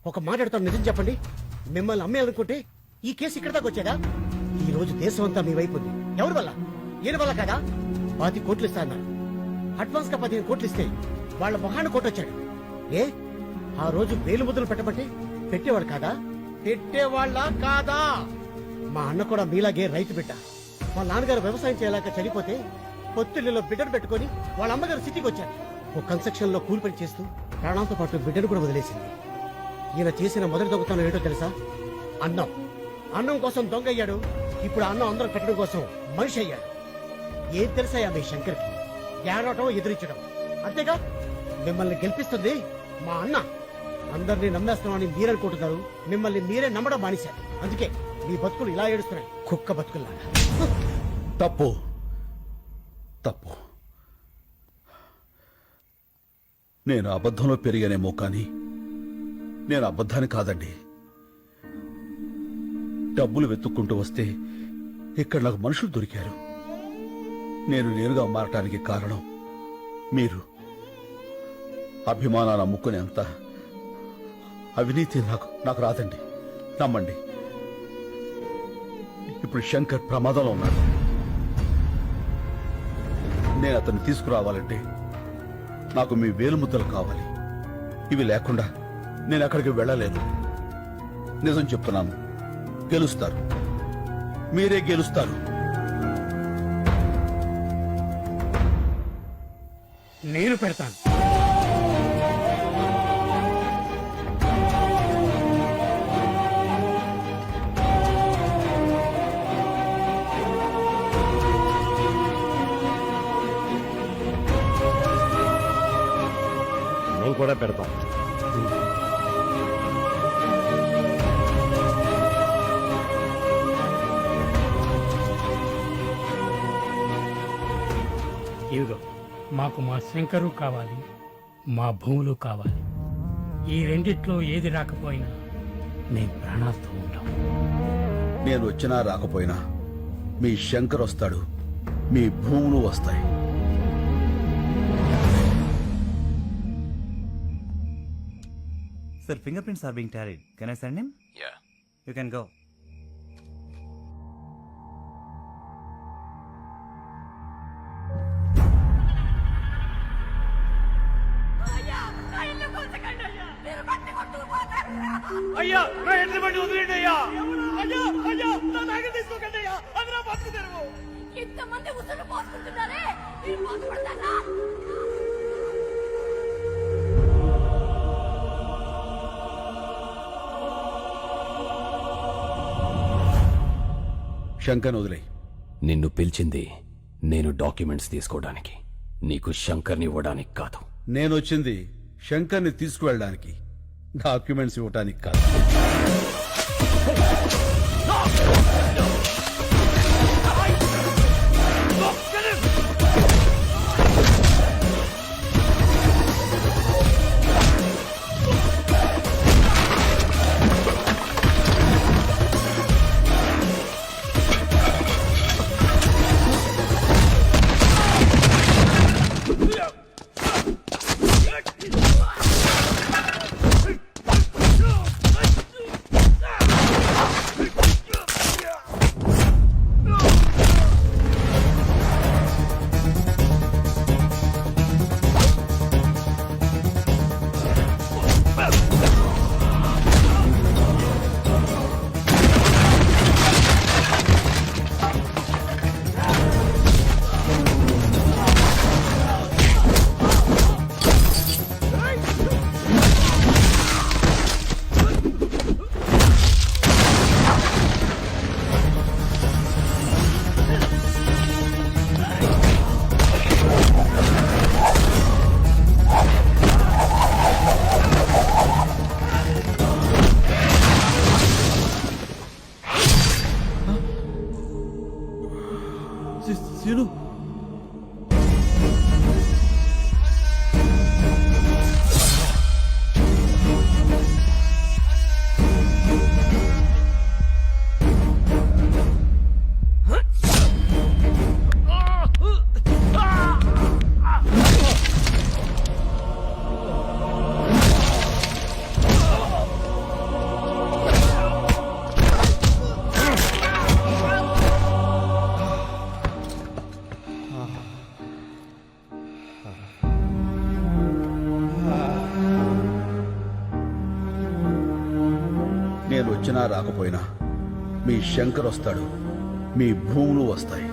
ఒక మాట్లాడుతాను, నిజం చెప్పండి. మిమ్మల్ని అమ్మేయాలనుకుంటే ఈ కేసు ఇక్కడ దాకా వచ్చేదా? ఈ రోజు దేశం అంతా మీ వైపు ఉంది. ఎవరి వల్ల? ఈయన వల్ల కదా. 10 కోట్లు ఇస్తా అన్నారు. అడ్వాన్స్ గా 15 కోట్లు ఇస్తే వాళ్ళ మొహాన్ని కొట్టొచ్చాడు. ఏ ఆ రోజు వేలు ముద్రలు పెట్టబట్టి పెట్టేవాడు కాదా? పెట్టేవాళ్ళ కాదా? మా అన్న కూడా మీలాగే రైతు బిడ్డ. మా నాన్నగారు వ్యవసాయం చేయలేక చనిపోతే పొత్తిళ్లలో బిడ్డను పెట్టుకుని వాళ్ళ అమ్మగారు సిటీకి వచ్చారు. ఓ కన్స్ట్రక్షన్ లో కూలి పని చేస్తూ ప్రాణాలతో పాటు బిడ్డను కూడా వదిలేసింది. ఈయన చేసిన మొదటి దొంగతనం ఏంటో తెలుసా? అన్నం. అన్నం కోసం దొంగ అయ్యాడు. ఇప్పుడు అన్నం అందరం పెట్టడం కోసం మనిషి అయ్యాడు. ఏం తెలుసా మీ శంకర్కి? ఏడవటం, ఎదిరించడం అంతేగా. మిమ్మల్ని గెలిపిస్తుంది మా అన్న. అందరినీ నమ్మేస్తున్నామని మీరనుకుంటున్నారు. మిమ్మల్ని మీరే నమ్మడం మానేశారు. అందుకే మీ బతుకులు ఇలా ఏడుస్తున్నాయి, కుక్క బతుకుల్లాగా. తప్పు తప్పు. నేను అబద్ధంలో పెరిగానేమో కానీ నేను అబద్ధాన్ని కాదండి. డబ్బులు వెతుక్కుంటూ వస్తే ఇక్కడ నాకు మనుషులు దొరికారు. నేను నేరుగా మారటానికి కారణం మీరు. అభిమానాన్ని అమ్ముకునేంత అవినీతి నాకు రాదండి. నమ్మండి. ఇప్పుడు శంకర్ ప్రమాదంలో ఉన్నాడు. నేను అతన్ని తీసుకురావాలంటే నాకు మీ వేలుముద్దలు కావాలి. ఇవి లేకుండా నేను అక్కడికి వెళ్ళలేను. నిజం చెప్తున్నాను, గెలుస్తారు. మీరే గెలుస్తారు. నేను పెడతాను. మేము కూడా పెడతాం. ఇదిగో, మాకు మా శంకరు కావాలి, మా భూములు కావాలి. ఈ రెండిట్లో ఏది రాకపోయినా మేము ప్రాణాలతో ఉంటాం. నేను వచ్చినా రాకపోయినా మీ శంకర్ వస్తాడు, మీ భూములు వస్తాయి. Sir, fingerprints are being tallied. Can I send him? Yeah. You can go. అయ్యా నా ఎడ్ల బండి వదిలేండి అయ్యా. అయ్యా అయ్యా నా నాగలు తీసుకోకండి అయ్యా. అది నా బతుకు తెరువు. ఇంతమంది ఉసురు పోసుకుంటున్నారే, మీరు బాధపడతారా? శంకర్ వదిలే. నిన్ను పిలిచింది నేను డాక్యుమెంట్స్ తీసుకోవడానికి, నీకు శంకర్ని ఇవ్వడానికి కాదు. నేను వచ్చింది శంకర్ని తీసుకువెళ్ళడానికి, డాక్యుమెంట్స్ ఇవ్వడానికి కాదు. సీను, వచ్చినా రాకపోయినా మీ శంకర్ వస్తాడు, మీ భూములు వస్తాయి.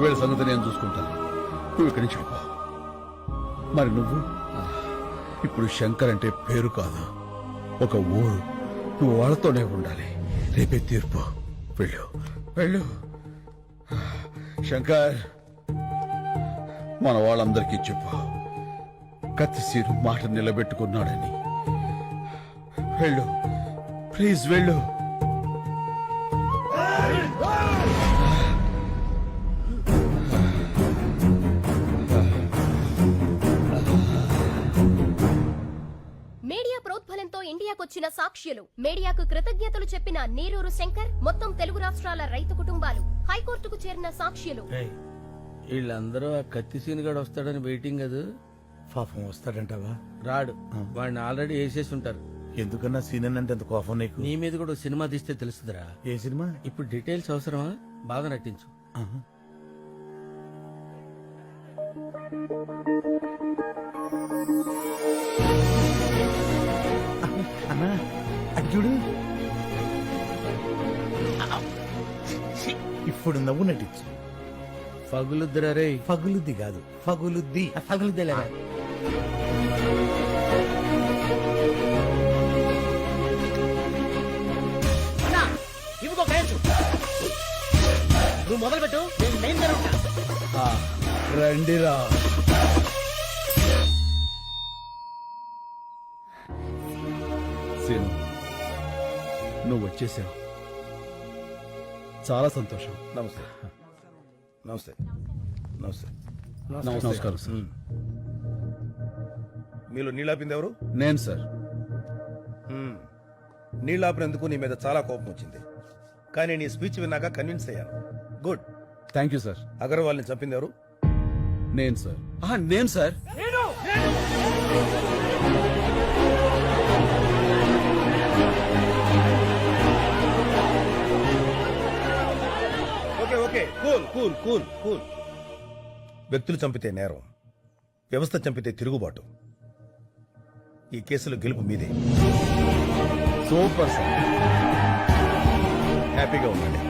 వీళ్ళ సంగతి నేను చూసుకుంటాను. నువ్వు ఇక్కడి నుంచి వెళ్ళిపో. మరి నువ్వు ఇప్పుడు శంకర్ అంటే పేరు కాదు, ఒక ఊరు. నువ్వు వాళ్ళతోనే ఉండాలి. రేపే తీర్పు. వెళ్ళు వెళ్ళు. శంకర్, మన వాళ్ళందరికీ చెప్పు, కత్తిసీరు మాట నిలబెట్టుకున్నాడని. వెళ్ళు ప్లీజ్, వెళ్ళు. మీడియా ప్రోద్బలంతో ఇండియాకొచ్చిన సాక్ష్యులు, మీడియాకు కృతజ్ఞతలు చెప్పిన నీరూరు శంకర్, మొత్తం తెలుగు రాష్ట్రాల రైతు కుటుంబాలు, హైకోర్టుకు చేరిన సాక్ష్యులు. వీళ్ళందరూ ఆ కత్తి సీనుగాడు వస్తాడని వెయిటింగ్ కదా. పాపం వస్తాడంటావా? రాడు, వాడిని ఆల్రెడీ వేసేసి ఉంటారు. ఎందుకన్నా సీనియర్ అంటే అంత కోపం నీకు? నీ మీద కూడా సినిమా తీస్తే తెలుస్తుందిరా. ఏ సినిమా? ఇప్పుడు డీటెయిల్స్ అవసరమా? బాగా నటించు. అన్నా అది చూడు, ఇప్పుడు నవ్వు నటించు. పగులుద్దిరా రే. పగులుద్ది కాదు, పగులుద్ది. పగులుద్దిలేరా. అన్నా, ఇవిగో కయచ్చు. నువ్వు మొదలు పెట్టు, నేను మెయిన్ జరుగుతా. రండిరా. సీను, నువ్వు వచ్చేసావు, చాలా సంతోషం. నమస్తే నమస్తే నమస్తే. నమస్కారం సార్. మీలో నీళ్ళాపింది ఎవరు? నేను సార్. నీళ్ళాపినందుకు నీ మీద చాలా కోపం వచ్చింది, కానీ నీ స్పీచ్ విన్నాక కన్విన్స్ అయ్యాను. గుడ్. Thank you sir. అగర్వాల్ని చంపింది ఎవరు? నేను సార్. నేను sir. Okay okay, cool cool cool cool. వ్యక్తులు చంపితే నేరం, వ్యవస్థ చంపితే తిరుగుబాటు. ఈ కేసులో గెలుపు మీదే. Super sir. హ్యాపీగా ఉండండి.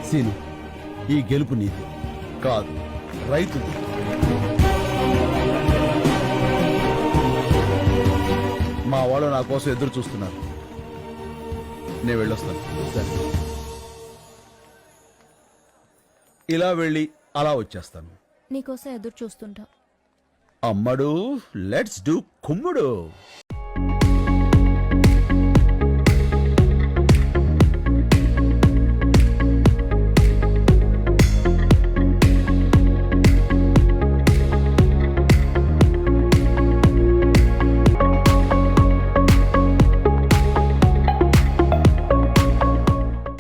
సీను, ఈ గెలుపు నీది కాదు, రైతుది. మా వాళ్ళు నా కోసం ఎదురు చూస్తున్నారు. నేను వెళ్ళొస్తాను. సరే, ఇలా వెళ్ళి అలా వచ్చేస్తాను. నీకోసం ఎదురు చూస్తుంటా. అమ్మడు, లెట్స్ డూ కుమ్ముడు.